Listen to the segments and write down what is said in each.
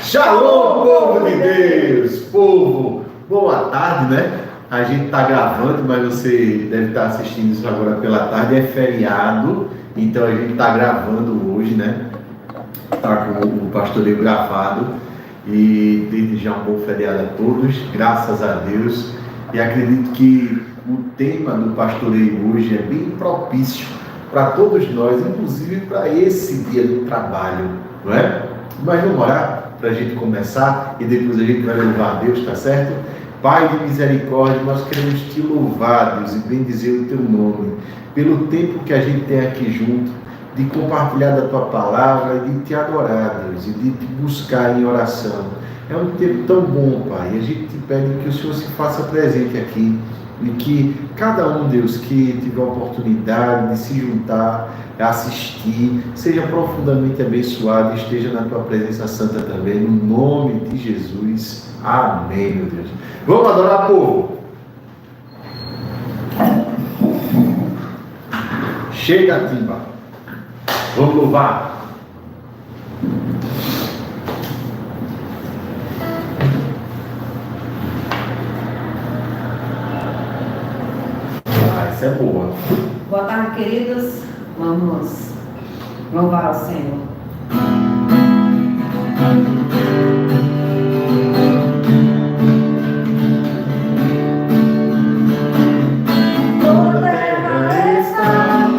Shalom, povo de Deus! Povo, boa tarde, né? A gente está gravando, mas você deve estar assistindo isso agora pela tarde. É feriado, então a gente está gravando hoje, né? Está com o pastoreio gravado. E desde já um bom feriado a todos, graças a Deus. E acredito que o tema do pastoreio hoje é bem propício para todos nós, inclusive para esse dia do trabalho, não é? Mas vamos orar para a gente começar e depois a gente vai louvar a Deus, tá certo? Pai de misericórdia, nós queremos te louvar, Deus, e bendizer o teu nome, pelo tempo que a gente tem aqui junto, de compartilhar da tua palavra, de te adorar, Deus, e de te buscar em oração. É um tempo tão bom, Pai, e a gente te pede que o Senhor se faça presente aqui, e que cada um, Deus, que tiver a oportunidade de se juntar, assistir, seja profundamente abençoado e esteja na tua presença santa também, no nome de Jesus. Amém, meu Deus. Vamos adorar, povo. Chega, timba. Vamos louvar. Essa é boa. Boa tarde, queridos. Vamos louvar ao Senhor. Toda terra está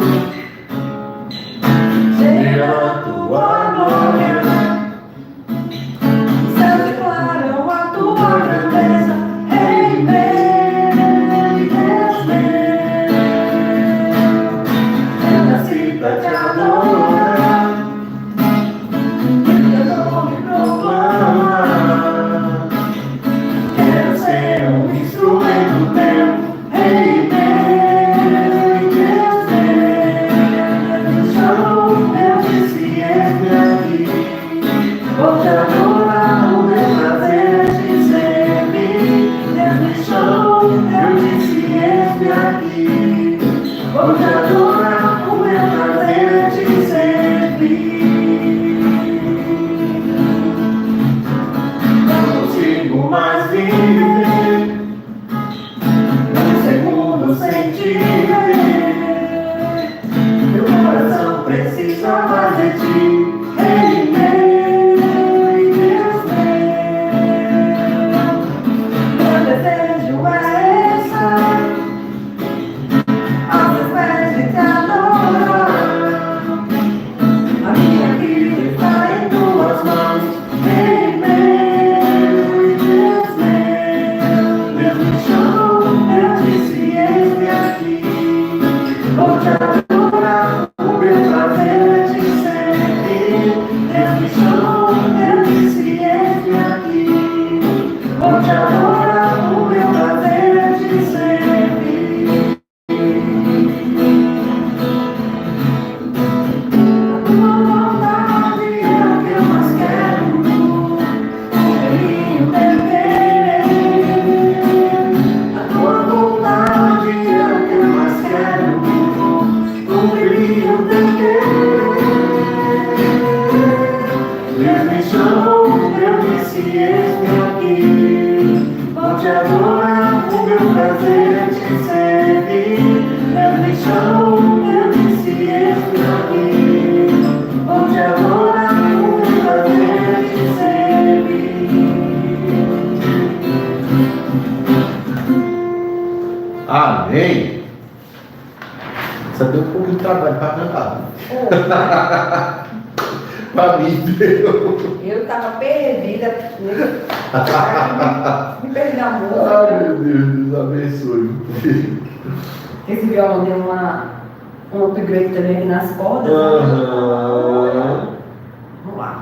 cheia da tua glória. Os céus declaram a tua grandeza. Rei meu, Deus meu. Eu nasci pra te adorar. Teu nome proclamar. Quero ser um instrumento teu. Rei meu, Deus meu. Show, eu disse entre aqui. Vou te adorar, o meu prazer te servir. Deus me chamou, eu disse entre aqui. Vou te adorar, o meu prazer te servir. Não consigo mais viver um segundo sem te ver. Meu coração precisa mais de ti. Rei meu, Deus meu. Meu desejo é estar aos teus pés de te adorar. A minha vida está em tuas mãos. Rei meu, Deus meu. Deus me chamou, eu disse eis-me aqui. Vou te adorar, o meu prazer é te servir. Deus me chamou, eu disse eis-me aqui. Vou te adorar, o meu prazer é te servir. A tua vontade é o que eu mais quero. O caminho teu querer. A tua vontade é o que eu mais quero. O caminho teu querer. Deus me chamou, eu disse eis-me aqui. Vou te adorar, o meu prazer é te servir. Deus me chamou, eu disse eis-me aqui. Vou te adorar, o meu prazer é te servir. Amém. Só deu um pouco de trabalho para cantar. Para mim, deu. Eu estava perdida. Me perdi na Ai, música. meu Deus, Deus abençoe. Esse violão deu um upgrade também aqui nas cordas. Aham. Vamos lá.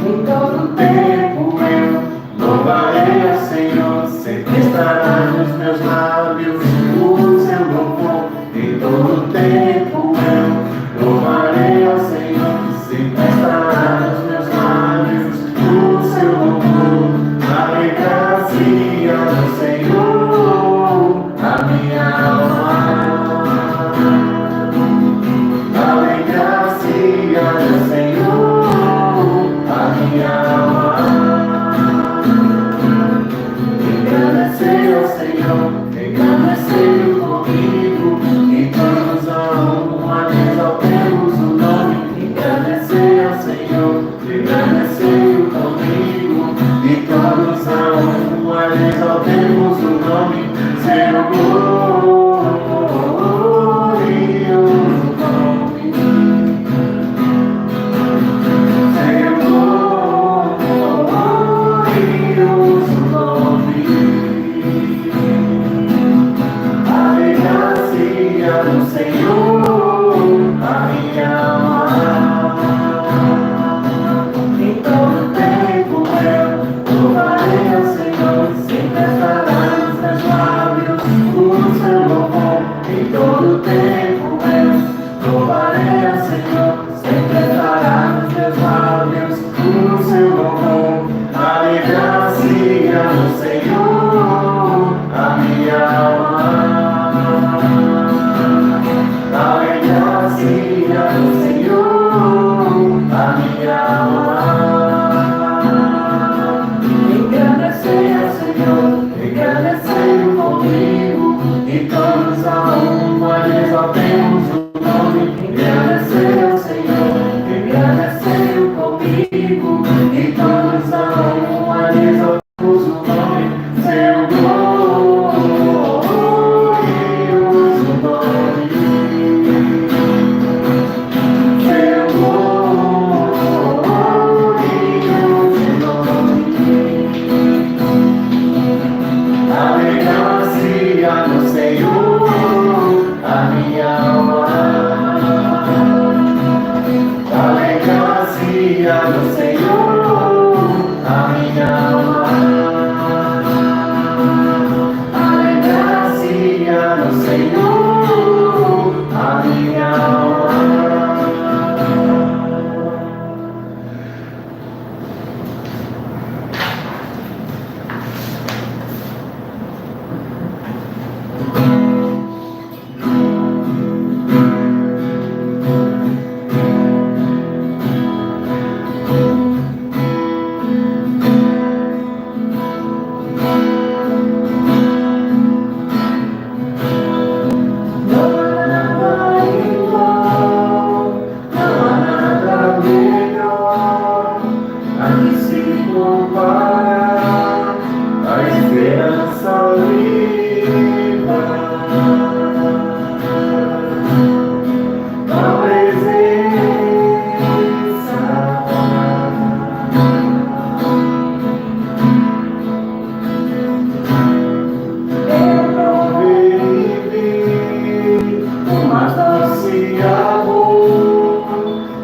Em todo tempo eu Louvarei ao Senhor, sempre estará nos meus lábios o seu louvor. Em todo tempo eu louvarei ao Senhor, sempre estará nos meus lábios o seu louvor. Alegracia do Senhor. engrandecei comigo, e todos a uma exaltemos o nome. Engrandecei ao Senhor, engrandecei comigo, e todos a uma exaltemos o nome. Seu glorioso nome. Seu glorioso nome. Aleluia no Senhor, a minha alma. Em todo tempo eu louvarei ao Senhor, sempre estará nos meus lábios o seu louvor. Em todo tempo eu louvarei ao Senhor, sempre estará nos meus lábios o seu louvor. Aleluia no Senhor, a minha alma. Aleluia no Senhor, a minha alma. Engrandecei ao Senhor, engrandecei comigo, e todos a uma exaltemos o nome. Engrandecei ao Senhor, engrandecei comigo, e todos a uma exaltemos o nome. Seu glorioso nome. Seu glorioso nome. Aleluia no Senhor, a minha alma. Aleluia no Senhor, a minha alma. Aleluia no Senhor, a minha alma. Não há nada igual, não há nada melhor, a que se compara a esperança viva. A presença eu provei e vi o mais doce amor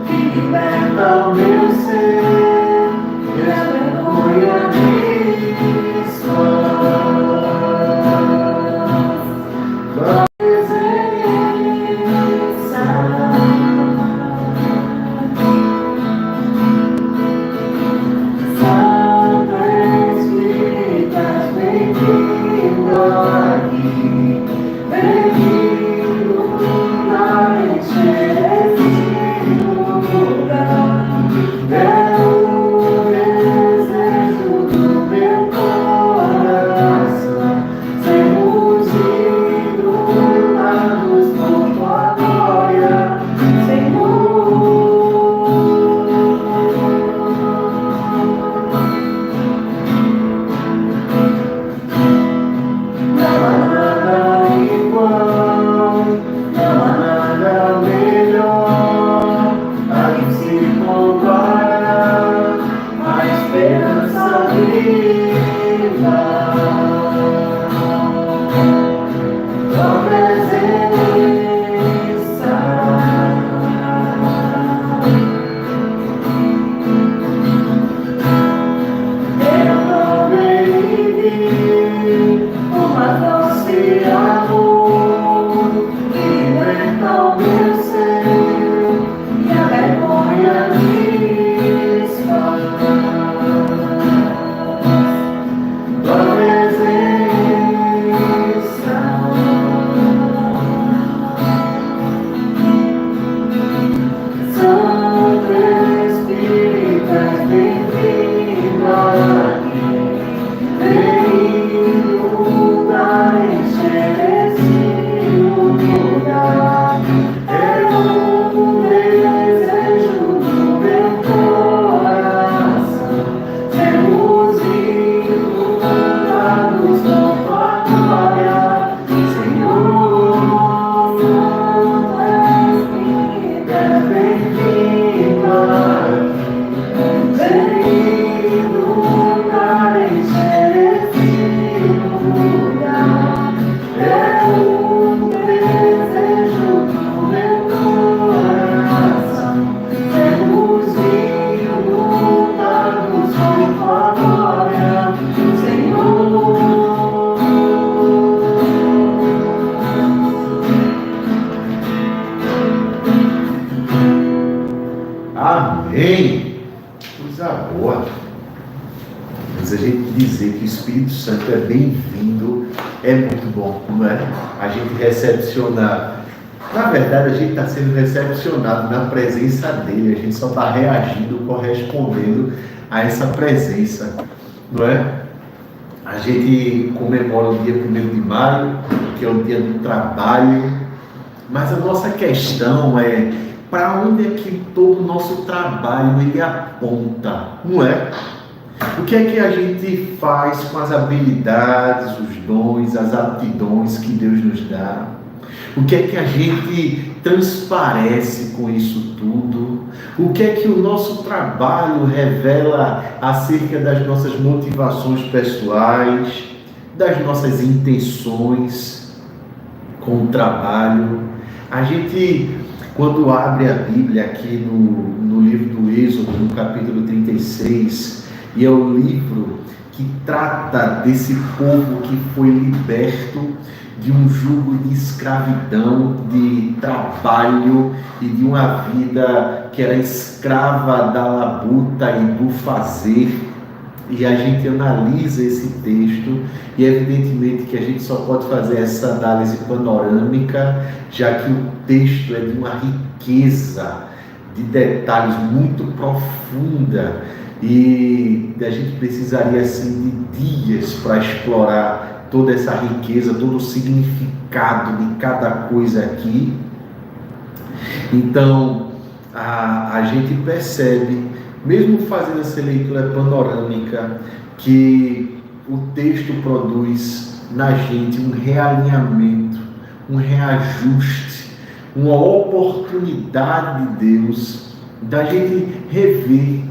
que liberta o meu ser e a vergonha desfaz. A presença Santo Espírito, és bem-vindo aqui, bem-vindo a encher este lugar. É o desejo do meu coração, sermos iluminados por tua glória, Senhor. Não há nada igual, não há nada melhor, a que se compara a esperança viva. Tua presença eu provei e vi o mais doce amor que liberta o meu ser e a vergonha desfaz. Tua presença gente dizer que o Espírito Santo é bem-vindo é muito bom, não é? A gente recepcionar. Na verdade, a gente está sendo recepcionado na presença dele, a gente só está reagindo, correspondendo a essa presença, não é? A gente comemora o dia 1º de maio, que é o dia do trabalho, mas a nossa questão é: para onde é que todo o nosso trabalho ele aponta, não é? O que é que a gente faz com as habilidades, os dons, as aptidões que Deus nos dá? O que é que a gente transparece com isso tudo? O que é que o nosso trabalho revela acerca das nossas motivações pessoais, das nossas intenções com o trabalho? A gente, quando abre a Bíblia aqui no livro do Êxodo, no capítulo 36, e é o livro que trata desse povo que foi liberto de um jugo de escravidão, de trabalho e de uma vida que era escrava da labuta e do fazer. E a gente analisa esse texto e evidentemente que a gente só pode fazer essa análise panorâmica, já que o texto é de uma riqueza de detalhes muito profunda e a gente precisaria assim de dias para explorar toda essa riqueza, todo o significado de cada coisa aqui. Então, a gente percebe, mesmo fazendo essa leitura panorâmica, que o texto produz na gente um realinhamento, um reajuste, uma oportunidade de Deus da gente rever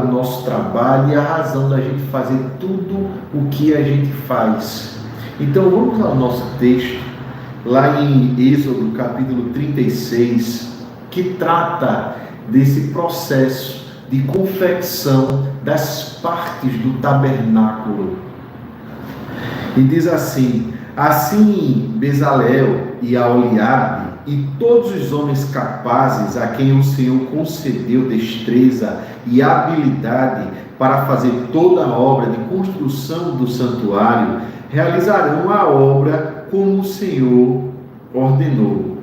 o nosso trabalho e a razão da gente fazer tudo o que a gente faz. Então vamos ao nosso texto, lá em Êxodo capítulo 36, que trata desse processo de confecção das partes do tabernáculo. E diz assim: assim Bezalel e Aholiabe e todos os homens capazes a quem o Senhor concedeu destreza e habilidade para fazer toda a obra de construção do santuário, realizarão a obra como o Senhor ordenou.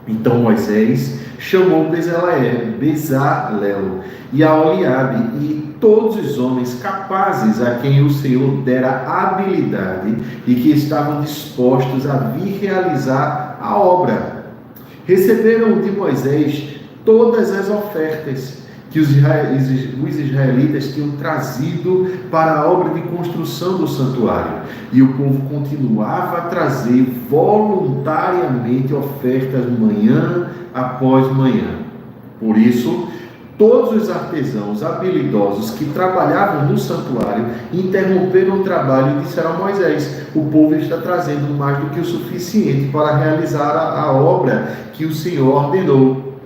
Então Moisés chamou Bezalel e Aholiabe e todos os homens capazes a quem o Senhor dera habilidade e que estavam dispostos a vir realizar a obra. Receberam de Moisés todas as ofertas que os israelitas tinham trazido para a obra de construção do santuário. E o povo continuava a trazer voluntariamente ofertas manhã após manhã. Por isso, todos os artesãos habilidosos que trabalhavam no santuário interromperam o trabalho e disseram a Moisés: o povo está trazendo mais do que o suficiente para realizar a obra que o Senhor ordenou.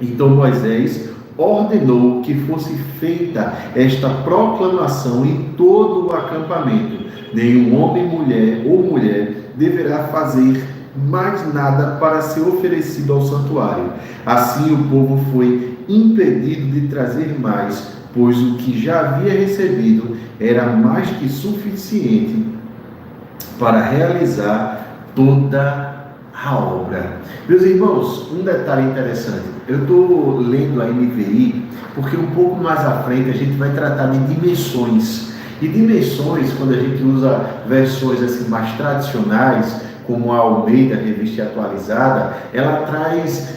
Então Moisés ordenou que fosse feita esta proclamação em todo o acampamento: nenhum homem, mulher deverá fazer mais nada para ser oferecido ao santuário. Assim o povo foi impedido de trazer mais, pois o que já havia recebido era mais que suficiente para realizar toda a obra. Meus irmãos, um detalhe interessante: eu estou lendo a NVI porque um pouco mais à frente a gente vai tratar de dimensões. E dimensões, quando a gente usa versões assim mais tradicionais, como a Almeida, revista atualizada, ela traz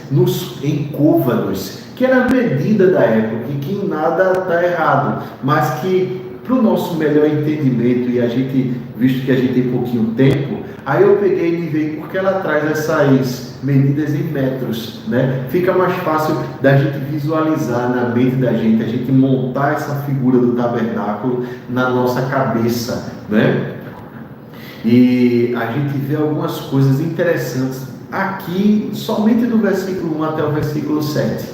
em côvados, que era a medida da época, e que em nada está errado, mas que para o nosso melhor entendimento, e a gente, visto que a gente tem pouquinho tempo, aí eu peguei e veio porque ela traz essas medidas em metros, né? Fica mais fácil da gente visualizar na mente da gente, a gente montar essa figura do tabernáculo na nossa cabeça, né? E a gente vê algumas coisas interessantes aqui, somente do versículo 1 até o versículo 7.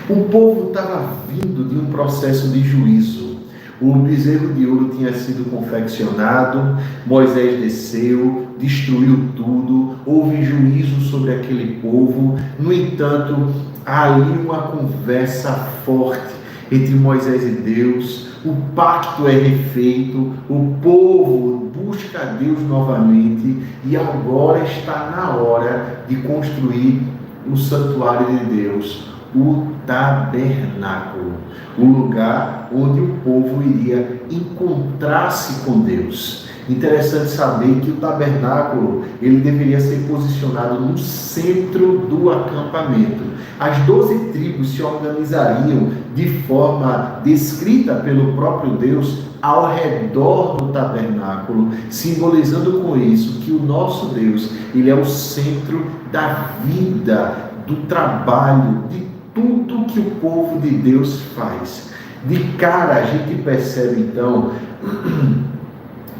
O povo estava vindo de um processo de juízo. O bezerro de ouro tinha sido confeccionado, Moisés desceu, destruiu tudo, houve juízo sobre aquele povo. No entanto, há ali uma conversa forte entre Moisés e Deus, o pacto é refeito, o povo busca a Deus novamente e agora está na hora de construir o santuário de Deus, o tabernáculo, o lugar onde o povo iria encontrar-se com Deus. Interessante saber que o tabernáculo ele deveria ser posicionado no centro do acampamento. As 12 tribos se organizariam de forma descrita pelo próprio Deus ao redor do tabernáculo, simbolizando com isso que o nosso Deus ele é o centro da vida, do trabalho, de tudo que o povo de Deus faz. De cara a gente percebe então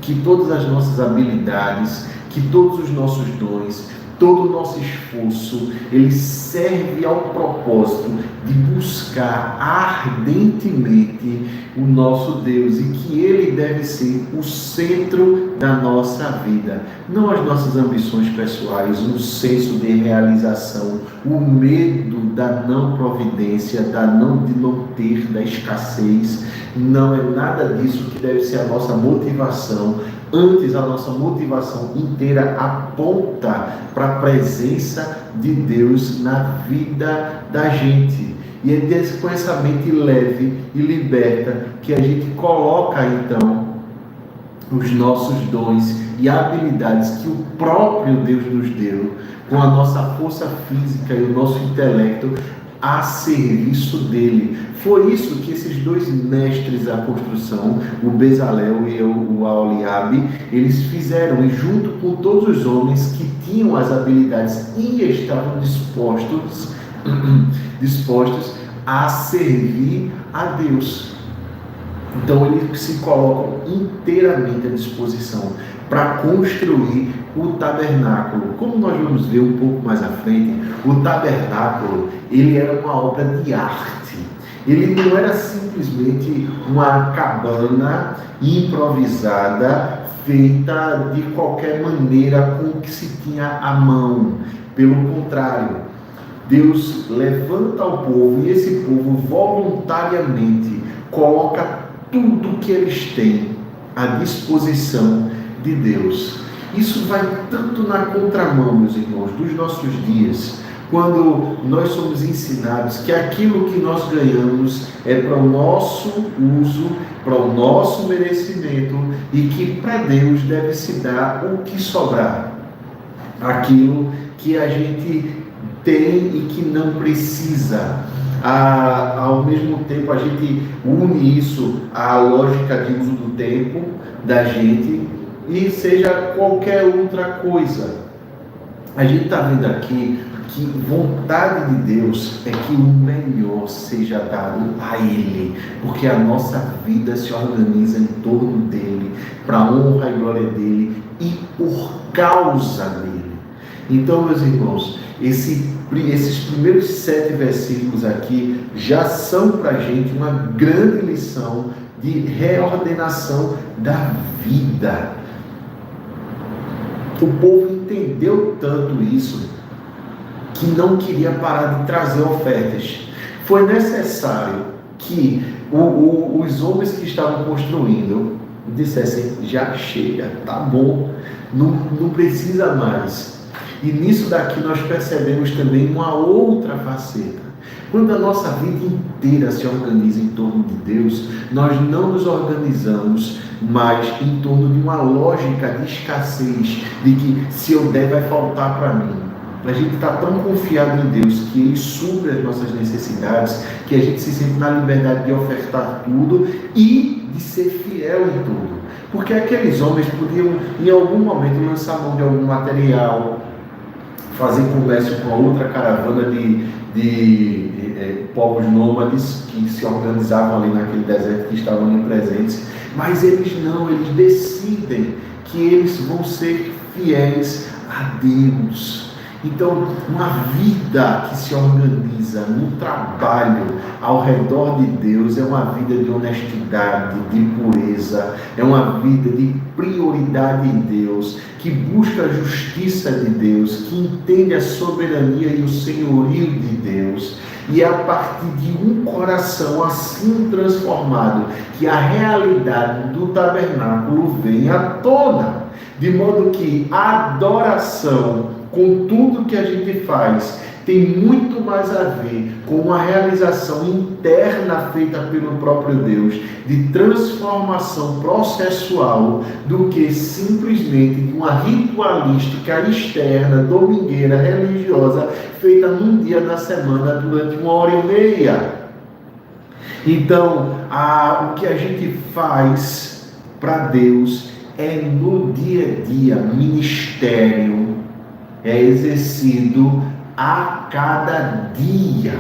que todas as nossas habilidades, que todos os nossos dons, todo o nosso esforço, ele serve ao propósito de buscar ardentemente o nosso Deus e que ele deve ser o centro da nossa vida. Não as nossas ambições pessoais, um senso de realização, o medo da não providência, de não ter, da escassez. Não é nada disso que deve ser a nossa motivação. Antes, a nossa motivação inteira aponta para a presença de Deus na vida da gente. E é com essa mente leve e liberta que a gente coloca então os nossos dons e habilidades que o próprio Deus nos deu, com a nossa força física e o nosso intelecto, a serviço dele. Foi isso que esses dois mestres da construção, o Bezalel e o Aholiabe, eles fizeram, e junto com todos os homens que tinham as habilidades e estavam dispostos a servir a Deus. Então eles se colocam inteiramente à disposição para construir o tabernáculo. Como nós vamos ver um pouco mais à frente, o tabernáculo ele era uma obra de arte. Ele não era simplesmente uma cabana improvisada, feita de qualquer maneira com o que se tinha à mão. Pelo contrário, Deus levanta o povo e esse povo voluntariamente coloca tudo que eles têm à disposição de Deus. Isso vai tanto na contramão, meus irmãos, dos nossos dias, quando nós somos ensinados que aquilo que nós ganhamos é para o nosso uso, para o nosso merecimento e que para Deus deve se dar o que sobrar, aquilo que a gente tem e que não precisa. Ao mesmo tempo a gente une isso à lógica de uso do tempo da gente e seja qualquer outra coisa. A gente está vendo aqui que vontade de Deus é que o melhor seja dado a Ele, porque a nossa vida se organiza em torno dEle, para a honra e glória dEle e por causa dEle. Então, meus irmãos, esses primeiros 7 versículos aqui já são para a gente uma grande lição de reordenação da vida. O povo entendeu tanto isso que não queria parar de trazer ofertas. Foi necessário que os homens que estavam construindo dissessem: já chega, tá bom, não precisa mais. E nisso daqui nós percebemos também uma outra faceta. Quando a nossa vida inteira se organiza em torno de Deus, nós não nos organizamos mais em torno de uma lógica de escassez, de que se eu der vai faltar para mim. A gente está tão confiado em Deus que Ele supre as nossas necessidades, que a gente se sente na liberdade de ofertar tudo e de ser fiel em tudo. Porque aqueles homens podiam em algum momento lançar mão de algum material, fazer comércio com a outra caravana de povos nômades que se organizavam ali naquele deserto, que estavam ali presentes, mas eles não, eles decidem que eles vão ser fiéis a Deus. Então, uma vida que se organiza no trabalho ao redor de Deus é uma vida de honestidade, de pureza, é uma vida de prioridade em Deus, que busca a justiça de Deus, que entende a soberania e o senhorio de Deus. E é a partir de um coração assim transformado que a realidade do tabernáculo vem à tona. De modo que a adoração, com tudo que a gente faz, tem muito mais a ver com uma realização interna feita pelo próprio Deus, de transformação processual, do que simplesmente de uma ritualística externa, domingueira, religiosa, feita num dia da semana durante 1h30. Então, o que a gente faz para Deus é no dia a dia, ministério, é exercido a cada dia.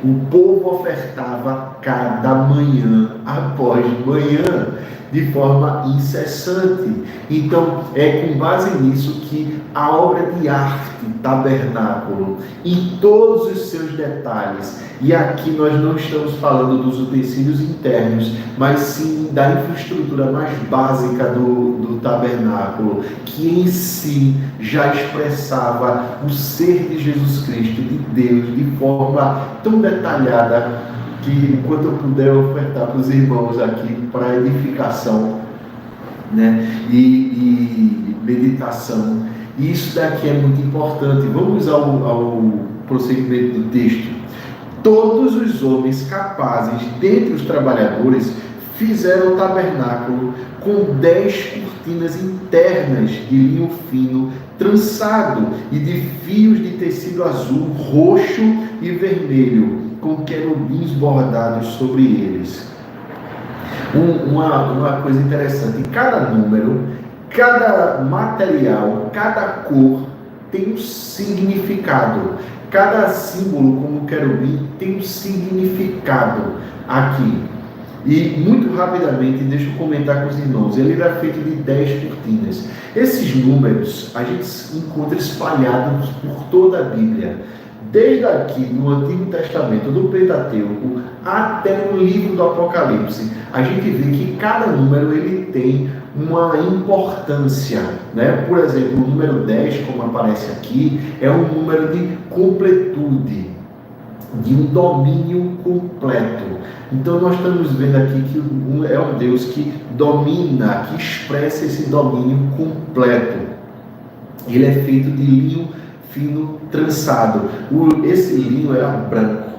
O povo ofertava cada manhã após manhã, de forma incessante. Então, é com base nisso que a obra de arte, tabernáculo, em todos os seus detalhes, e aqui nós não estamos falando dos utensílios internos, mas sim da infraestrutura mais básica do tabernáculo, que em si já expressava o ser de Jesus Cristo, de Deus, de forma tão detalhada, que enquanto eu puder ofertar para os irmãos aqui para edificação, né, e meditação. E isso daqui é muito importante. Vamos ao prosseguimento do texto. Todos os homens capazes dentre os trabalhadores fizeram o tabernáculo com 10 cortinas internas de linho fino, trançado, e de fios de tecido azul, roxo e vermelho, com querubins bordados sobre eles. Uma coisa interessante, cada número, cada material, cada cor tem um significado. Cada símbolo, como querubim, tem um significado aqui. E muito rapidamente, deixa eu comentar com os irmãos, ele era feito de 10 cortinas. Esses números a gente encontra espalhados por toda a Bíblia. Desde aqui no Antigo Testamento, do Pentateuco, até no livro do Apocalipse, a gente vê que cada número ele tem uma importância, né? Por exemplo, o número 10, como aparece aqui, é um número de completude, de um domínio completo. Então nós estamos vendo aqui que é um Deus que domina, que expressa esse domínio completo. Ele é feito de linho fino trançado. Esse linho era branco,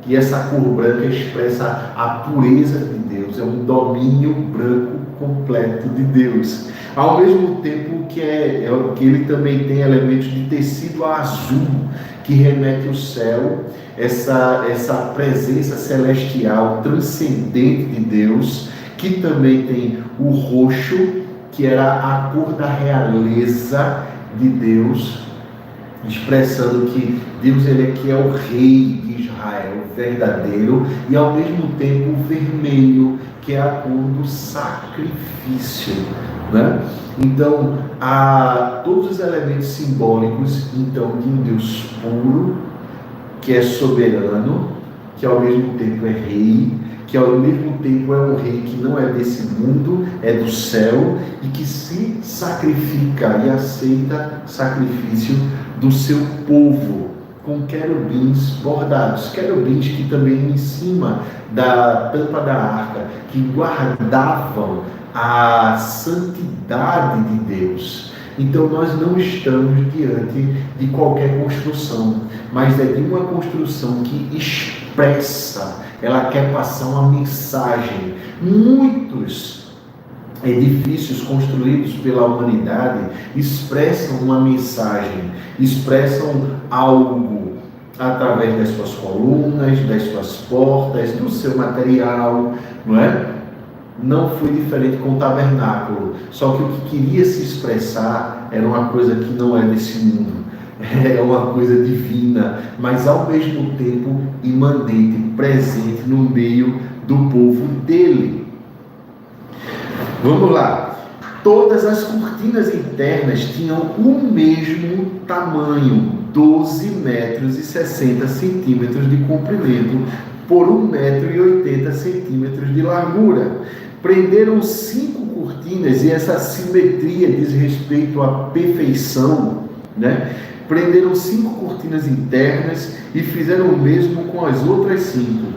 e essa cor branca expressa a pureza de Deus, é um domínio branco completo de Deus. Ao mesmo tempo que ele também tem elementos de tecido azul, que remete ao céu, essa presença celestial transcendente de Deus, que também tem o roxo, que era a cor da realeza de Deus, expressando que Deus ele aqui é o rei de Israel, verdadeiro, e ao mesmo tempo o vermelho, que é a cor do sacrifício, né? Então, há todos os elementos simbólicos, então, de um Deus puro, que é soberano, que ao mesmo tempo é rei, que ao mesmo tempo é um rei que não é desse mundo, é do céu, e que se sacrifica e aceita sacrifício do seu povo, com querubins bordados, querubins que também em cima da tampa da arca, que guardavam a santidade de Deus. Então nós não estamos diante de qualquer construção, mas é de uma construção que expressa, ela quer passar uma mensagem. Muitos edifícios construídos pela humanidade expressam uma mensagem, expressam algo através das suas colunas, das suas portas, do seu material, não é? Não foi diferente com o tabernáculo, só que o que queria se expressar era uma coisa que não é desse mundo, é uma coisa divina, mas ao mesmo tempo imanente, presente no meio do povo dele. Vamos lá. Todas as cortinas internas tinham o mesmo tamanho, 12 metros e 60 centímetros de comprimento por 1 metro e 80 centímetros de largura. Prenderam 5 cortinas, e essa simetria diz respeito à perfeição, né? Prenderam 5 cortinas internas e fizeram o mesmo com as outras 5.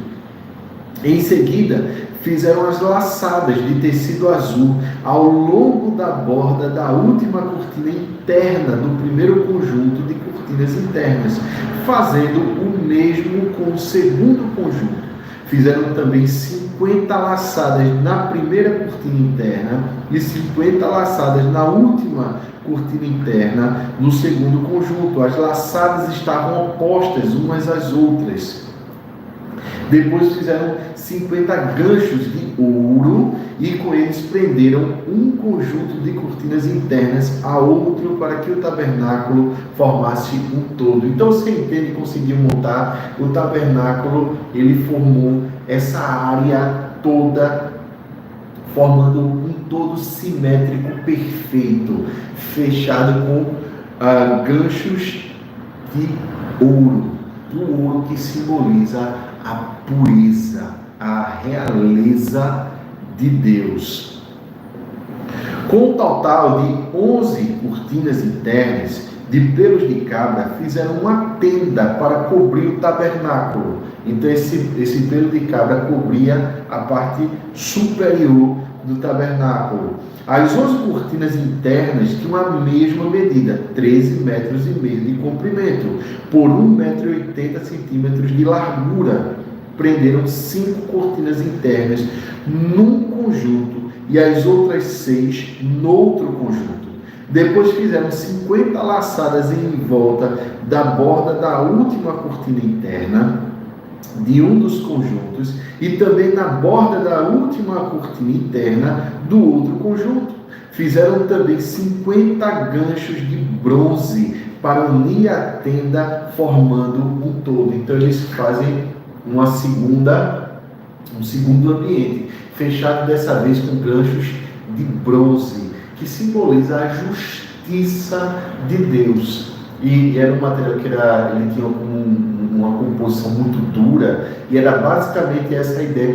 Em seguida, fizeram as laçadas de tecido azul ao longo da borda da última cortina interna do primeiro conjunto de cortinas internas, fazendo o mesmo com o segundo conjunto. Fizeram também 50 laçadas na primeira cortina interna e 50 laçadas na última cortina interna no segundo conjunto. As laçadas estavam opostas umas às outras. Depois fizeram 50 ganchos de ouro e com eles prenderam um conjunto de cortinas internas a outro para que o tabernáculo formasse um todo. Então você entende, conseguiu montar o tabernáculo, ele formou essa área toda, formando um todo simétrico perfeito, fechado com ganchos de ouro, do ouro que simboliza a pureza, a realeza de Deus. Com um total de 11 cortinas internas de pelos de cabra, fizeram uma tenda para cobrir o tabernáculo. Então esse pelo de cabra cobria a parte superior do tabernáculo. As 11 cortinas internas tinham a mesma medida, 13,5 metros de comprimento, por 1,80 m de largura. Prenderam 5 cortinas internas num conjunto e as outras 6 no outro conjunto. Depois fizeram 50 laçadas em volta da borda da última cortina interna de um dos conjuntos e também na borda da última cortina interna do outro conjunto. Fizeram também 50 ganchos de bronze para unir a tenda, formando um todo. Então eles fazem um segundo ambiente, fechado dessa vez com ganchos de bronze, que simboliza a justiça de Deus. E era um material que ele tinha uma composição muito dura, e era basicamente essa ideia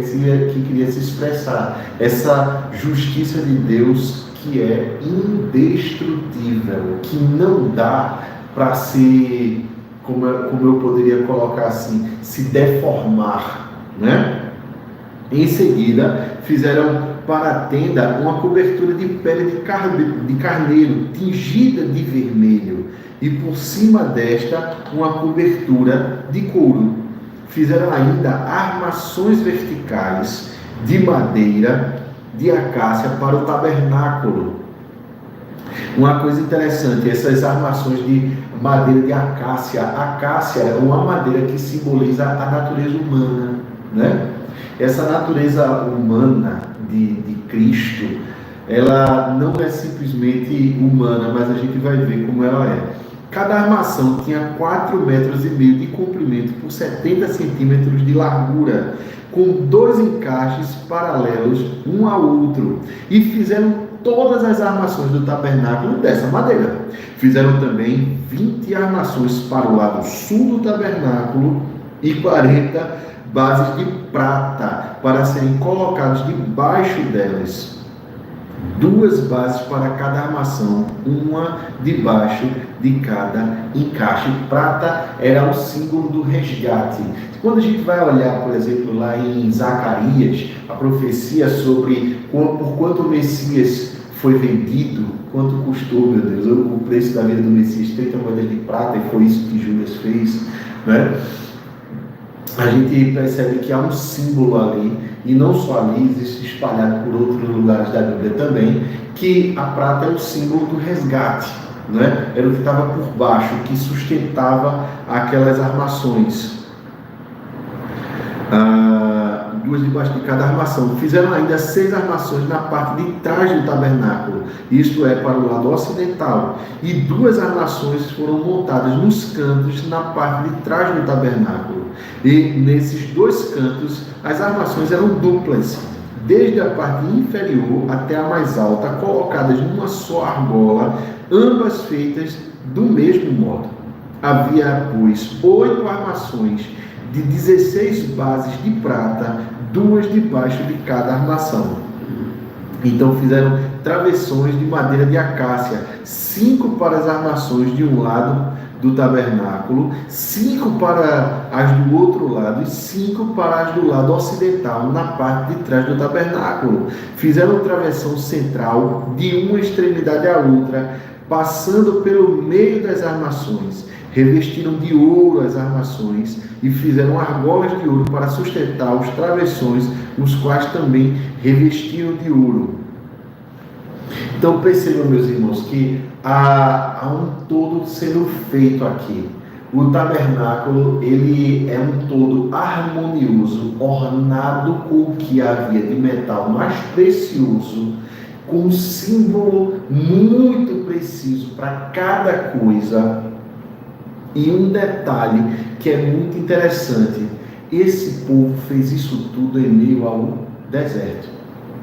que queria se expressar, essa justiça de Deus que é indestrutível, que não dá para se, como eu poderia colocar assim, se deformar, né? Em seguida, fizeram para a tenda uma cobertura de pele de carneiro, tingida de vermelho, e por cima desta, uma cobertura de couro. Fizeram ainda armações verticais de madeira de acácia para o tabernáculo. Uma coisa interessante, essas armações de madeira de acácia. Acácia é uma madeira que simboliza a natureza humana, né? Essa natureza humana de Cristo, ela não é simplesmente humana, mas a gente vai ver como ela é. Cada armação tinha 4,5 metros de comprimento por 70 centímetros de largura, com 2 encaixes paralelos um ao outro, e fizeram todas as armações do tabernáculo dessa madeira. Fizeram também 20 armações para o lado sul do tabernáculo e 40 bases de prata para serem colocadas debaixo delas. 2 bases para cada armação, uma debaixo de cada encaixe. Prata era o símbolo do resgate. Quando a gente vai olhar, por exemplo, lá em Zacarias, a profecia sobre por quanto o Messias foi vendido, quanto custou, meu Deus, o preço da vida do Messias, 30 moedas de prata, e foi isso que Judas fez, né? A gente percebe que há um símbolo ali, e não só ali, existe espalhado por outros lugares da Bíblia também, que a prata é o símbolo do resgate, né? Era o que estava por baixo, que sustentava aquelas armações. 2 debaixo de cada armação. Fizeram ainda 6 armações na parte de trás do tabernáculo, isto é, para o lado ocidental, e 2 armações foram montadas nos cantos na parte de trás do tabernáculo. E nesses 2 cantos as armações eram duplas, desde a parte inferior até a mais alta, colocadas numa só argola, ambas feitas do mesmo modo. Havia, pois, 8 armações de 16 bases de prata, 2 debaixo de cada armação. Então fizeram travessões de madeira de acácia, 5 para as armações de um lado do tabernáculo, 5 para as do outro lado e 5 para as do lado ocidental, na parte de trás do tabernáculo. Fizeram travessão central de uma extremidade à outra, passando pelo meio das armações. Revestiram de ouro as armações e fizeram argolas de ouro para sustentar os travessões, os quais também revestiram de ouro. Então percebam, meus irmãos, que há um todo sendo feito aqui. O tabernáculo, ele é um todo harmonioso, ornado com o que havia de metal mais precioso, com um símbolo muito preciso para cada coisa. E um detalhe que é muito interessante: esse povo fez isso tudo em meio ao deserto.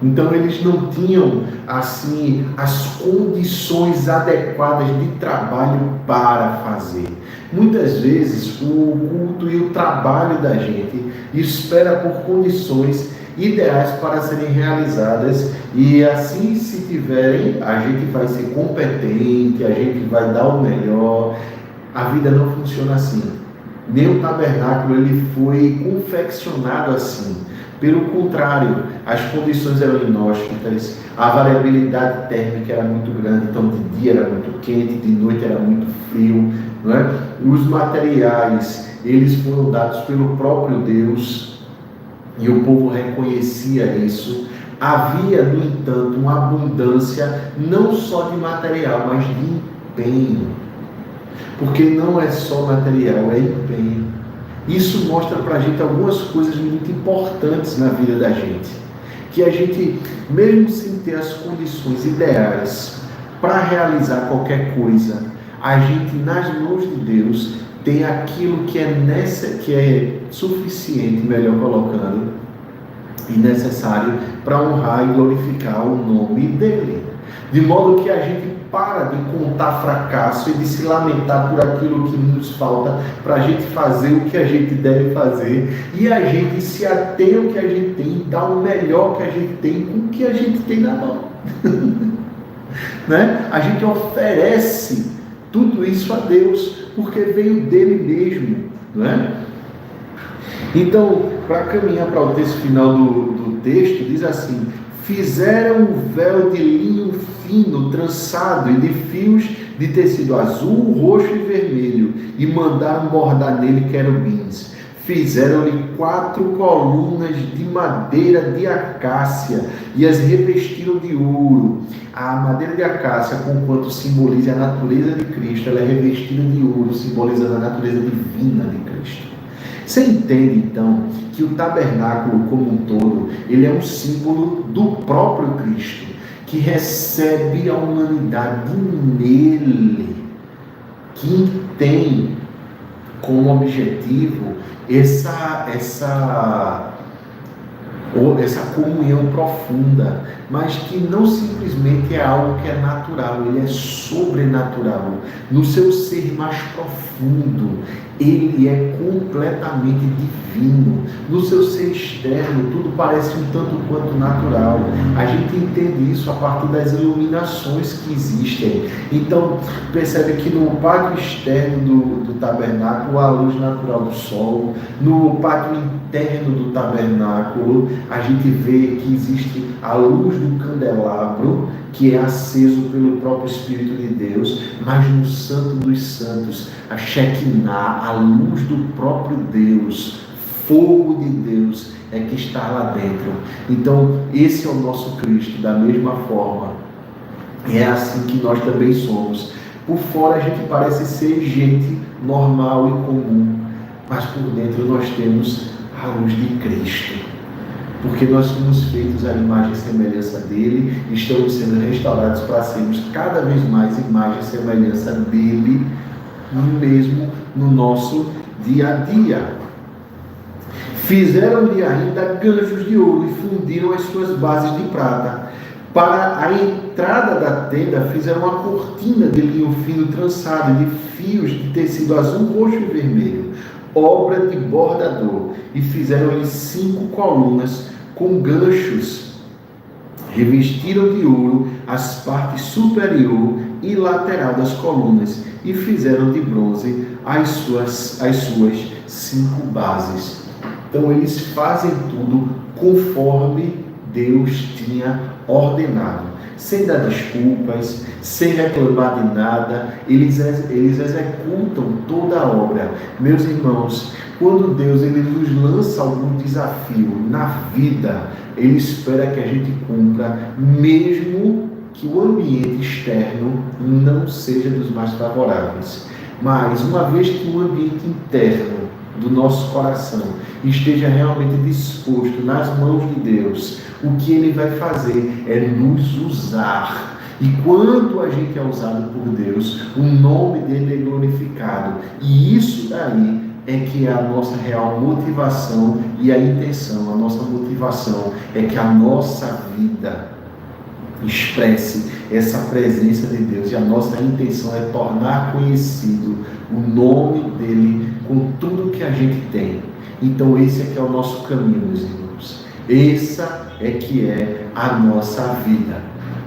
Então eles não tinham assim as condições adequadas de trabalho para fazer. Muitas vezes o culto e o trabalho da gente espera por condições ideais para serem realizadas, e assim, se tiverem, a gente vai ser competente, a gente vai dar o melhor. A vida não funciona assim. Nem o tabernáculo ele foi confeccionado assim. Pelo contrário, as condições eram inóspitas, a variabilidade térmica era muito grande, então de dia era muito quente, de noite era muito frio, não é? Os materiais, eles foram dados pelo próprio Deus, e o povo reconhecia isso. Havia, no entanto, uma abundância não só de material, mas de empenho. Porque não é só material, é empenho. Isso mostra para a gente algumas coisas muito importantes na vida da gente. Que a gente, mesmo sem ter as condições ideais para realizar qualquer coisa, a gente, nas mãos de Deus, tem aquilo que é suficiente, melhor colocando, e necessário para honrar e glorificar o nome dele. De modo que a gente para de contar fracasso e de se lamentar por aquilo que nos falta, para a gente fazer o que a gente deve fazer, e a gente se atém ao que a gente tem, dá o melhor que a gente tem com o que a gente tem na mão. Né? A gente oferece tudo isso a Deus, porque veio dele mesmo. Não é? Então, para caminhar para o texto final do texto, diz assim: fizeram um véu de linho fino, trançado, e de fios de tecido azul, roxo e vermelho, e mandaram bordar nele querubins. Fizeram-lhe 4 colunas de madeira de acácia, e as revestiram de ouro. A madeira de acácia, conquanto simboliza a natureza de Cristo, ela é revestida de ouro, simbolizando a natureza divina de Cristo. Você entende, então, que o tabernáculo como um todo, ele é um símbolo do próprio Cristo, que recebe a humanidade nele, que tem como objetivo essa comunhão profunda, mas que não simplesmente é algo que é natural, ele é sobrenatural. No seu ser mais profundo, ele é completamente divino. No seu ser externo, tudo parece um tanto quanto natural. A gente entende isso a partir das iluminações que existem. Então, percebe que no pátio externo do tabernáculo, há a luz natural do sol. No pátio interno do tabernáculo, a gente vê que existe a luz do candelabro, que é aceso pelo próprio Espírito de Deus, mas no Santo dos Santos, a Shekinah, a luz do próprio Deus, fogo de Deus, é que está lá dentro. Então, esse é o nosso Cristo, da mesma forma. É assim que nós também somos. Por fora a gente parece ser gente normal e comum, mas por dentro nós temos a luz de Cristo. Porque nós somos feitos à imagem e semelhança dele, e estamos sendo restaurados para sermos cada vez mais imagem e semelhança dele, mesmo no nosso dia a dia. Fizeram-lhe ainda ganchos de ouro e fundiram as suas bases de prata. Para a entrada da tenda fizeram uma cortina de linho fino trançado de fios de tecido azul, roxo e vermelho, obra de bordador, e fizeram-lhe 5 colunas com ganchos. Revestiram de ouro as partes superior e lateral das colunas e fizeram de bronze as suas 5 bases. Então eles fazem tudo conforme Deus tinha ordenado, sem dar desculpas, sem reclamar de nada. Eles executam toda a obra. Meus irmãos, quando Deus ele nos lança algum desafio na vida, Ele espera que a gente cumpra, mesmo que o ambiente externo não seja dos mais favoráveis. Mas uma vez que o ambiente interno do nosso coração esteja realmente disposto nas mãos de Deus, o que Ele vai fazer é nos usar. E quando a gente é usado por Deus, o nome dele é glorificado. E isso daí é que é a nossa real motivação e a intenção. A nossa motivação é que a nossa vida expresse essa presença de Deus. E a nossa intenção é tornar conhecido o nome dele com tudo que a gente tem. Então esse é que é o nosso caminho, meus irmãos. Essa é que é a nossa vida.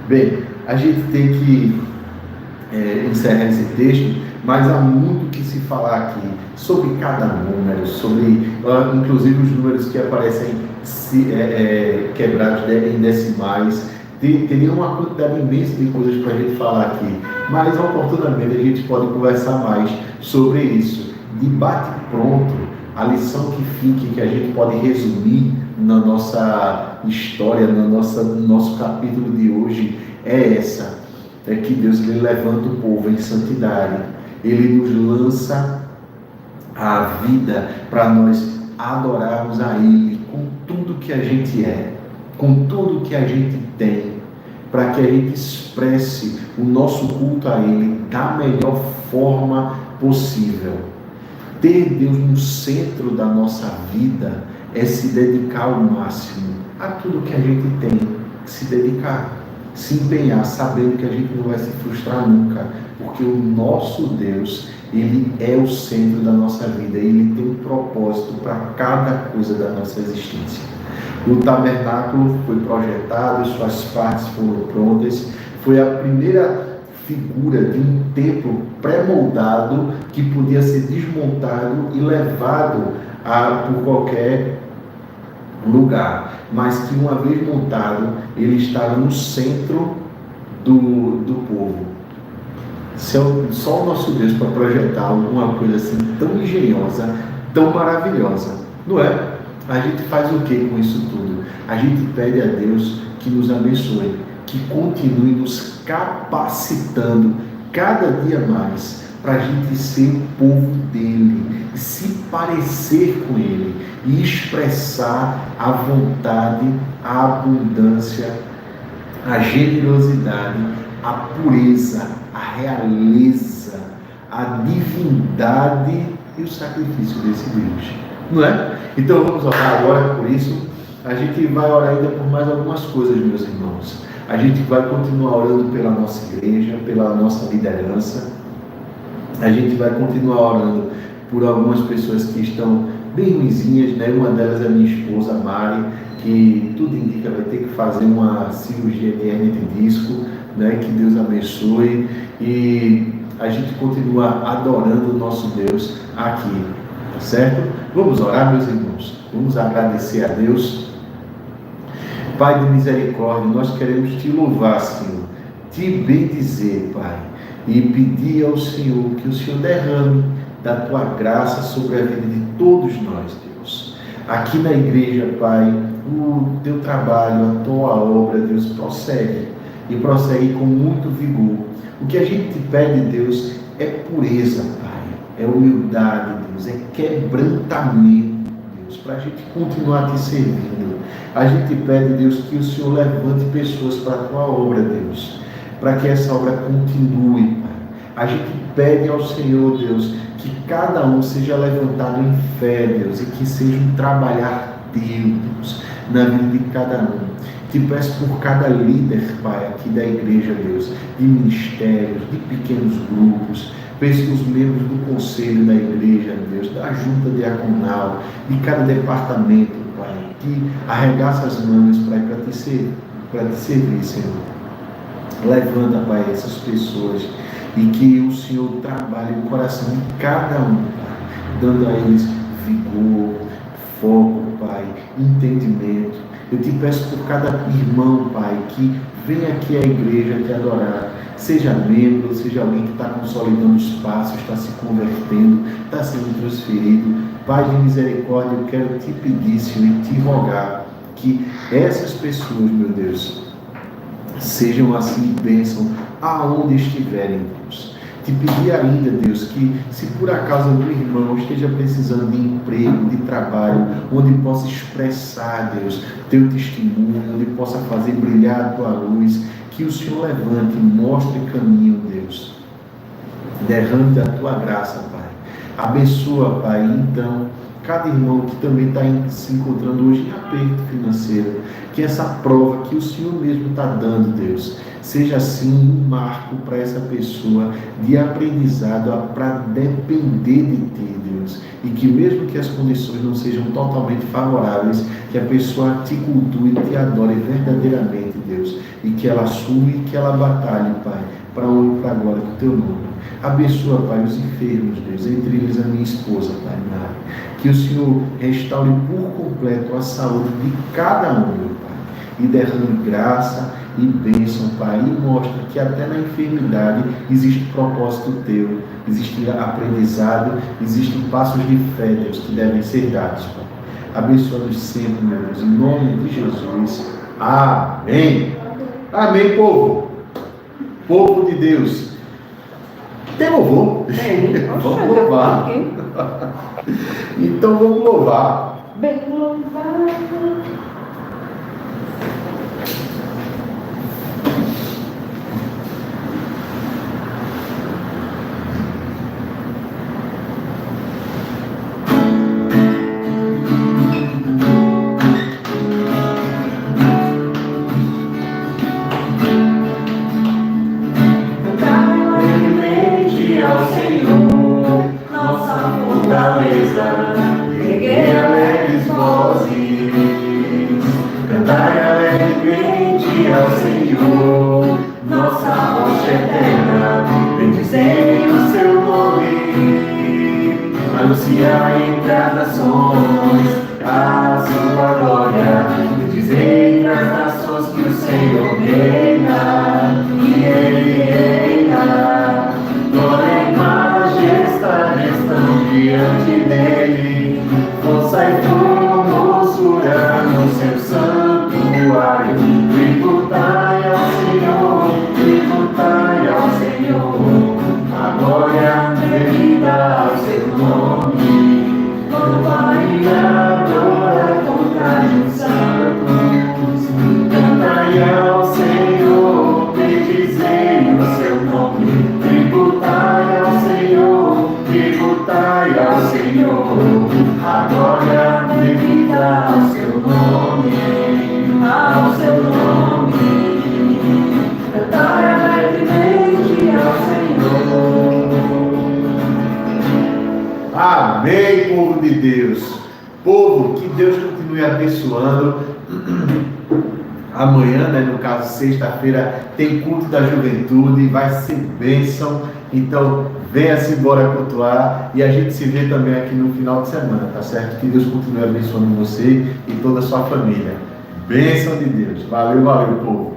Bem, a gente tem que encerrar esse texto, mas há muito que se falar aqui sobre cada número, sobre inclusive os números que aparecem quebrados em decimais. Teria uma quantidade imensa de coisas para a gente falar aqui, mas oportunamente a gente pode conversar mais sobre isso. De bate pronto, a lição que fique, que a gente pode resumir na nossa história, no nosso capítulo de hoje, é essa: é que Deus ele levanta o povo em santidade, Ele nos lança a vida para nós adorarmos a Ele com tudo que a gente é, com tudo que a gente tem, para que a gente expresse o nosso culto a Ele da melhor forma possível. Ter Deus no centro da nossa vida é se dedicar ao máximo a tudo que a gente tem, se dedicar, se empenhar, sabendo que a gente não vai se frustrar nunca, porque o nosso Deus, Ele é o centro da nossa vida, Ele tem um propósito para cada coisa da nossa existência. O tabernáculo foi projetado, suas partes foram prontas, foi a primeira figura de um templo pré-moldado que podia ser desmontado e levado por qualquer lugar, mas que uma vez montado, ele estava no centro do povo. Só o nosso Deus para projetar alguma coisa assim tão engenhosa, tão maravilhosa, não é? A gente faz o que com isso tudo? A gente pede a Deus que nos abençoe, que continue nos capacitando cada dia mais para a gente ser o povo dele, se parecer com ele e expressar a vontade, a abundância, a generosidade, a pureza, a realeza, a divindade e o sacrifício desse Deus, não é? Então vamos orar agora por isso. A gente vai orar ainda por mais algumas coisas, meus irmãos. A gente vai continuar orando pela nossa igreja, pela nossa liderança. A gente vai continuar orando por algumas pessoas que estão bem ruinzinhas, né? Uma delas é minha esposa, Mari, que tudo indica vai ter que fazer uma cirurgia de hernia de disco, né? Que Deus abençoe. E a gente continua adorando o nosso Deus aqui, tá certo? Vamos orar, meus irmãos. Vamos agradecer a Deus. Pai de misericórdia, nós queremos te louvar, Senhor, te bendizer, Pai, e pedir ao Senhor que o Senhor derrame da tua graça sobre a vida de todos nós, Deus. Aqui na igreja, Pai, o teu trabalho, a tua obra, Deus, prossegue, e prossegue com muito vigor. O que a gente te pede, Deus, é pureza, Pai, é humildade, Deus, é quebrantamento, Deus, para a gente continuar te servindo. A gente pede, Deus, que o Senhor levante pessoas para a tua obra, Deus, para que essa obra continue, Pai. A gente pede ao Senhor, Deus, que cada um seja levantado em fé, Deus, e que seja um trabalhar Deus na vida de cada um. Te peço por cada líder, Pai, aqui da igreja, Deus, de ministérios, de pequenos grupos. Peço os membros do conselho da igreja, Deus, da junta diaconal, de cada departamento, Pai, que arregaça as mangas para te servir, Senhor. Levanta, Pai, essas pessoas e que o Senhor trabalhe o coração de cada um, Pai, dando a eles vigor, foco, Pai, entendimento. Eu te peço por cada irmão, Pai, que vem aqui à igreja te adorar, seja membro, seja alguém que está consolidando os passos, está se convertendo, está sendo transferido. Pai de misericórdia, eu quero te pedir, Senhor, e te rogar que essas pessoas, meu Deus, sejam assim bênção aonde estiverem, Deus. Te pedir ainda, Deus, que se por acaso algum irmão esteja precisando de emprego, de trabalho, onde possa expressar, Deus, teu testemunho, onde possa fazer brilhar a tua luz, que o Senhor levante e mostre caminho, Deus. Derrame a tua graça, Pai. Abençoa, Pai, então, cada irmão que também está se encontrando hoje em aperto financeiro, que essa prova que o Senhor mesmo está dando, Deus, seja assim um marco para essa pessoa de aprendizado para depender de Ti, Deus, e que mesmo que as condições não sejam totalmente favoráveis, que a pessoa te cultue e te adore verdadeiramente, Deus, e que ela assuma e que ela batalhe, Pai, para honra e para a glória do Teu nome. Abençoa, Pai, os enfermos, Deus, entre eles a minha esposa, Pai, Mari. Que o Senhor restaure por completo a saúde de cada um, meu Pai, e derrame graça e bênção, Pai, e mostre que até na enfermidade existe propósito Teu, existe aprendizado, existem passos de fé, Deus, que devem ser dados, Pai. Abençoa-nos sempre, meu Deus, em nome de Jesus. Amém. Amém, povo. Povo de Deus. Tem louvor? Tem. Vamos louvar. Então vamos louvar. Bem louvado. Erguei alegres vozes, cantai alegremente ao Senhor, nossa rocha eterna, bendizei o seu nome, anunciai entre as nações a sua glória, bendizei as nações que o Senhor reina, e Ele reina, glória e majestade estão diante dele. Força e formosura no seu santuário. Tributai ao Senhor, a glória devida ao seu nome. Louvai e adora contra os santos. Cantai ao Senhor, bendizei o seu nome. Tributai ao Senhor, a glória devida ao seu nome, ao seu nome. Cantai alegremente ao Senhor. Amém, povo de Deus. Povo, que Deus continue abençoando. Amanhã, no caso sexta-feira, tem culto da juventude, vai ser bênção. Então, venha-se embora cultuar e a gente se vê também aqui no final de semana, tá certo? Que Deus continue abençoando você e toda a sua família. Bênção de Deus. Valeu, valeu, povo.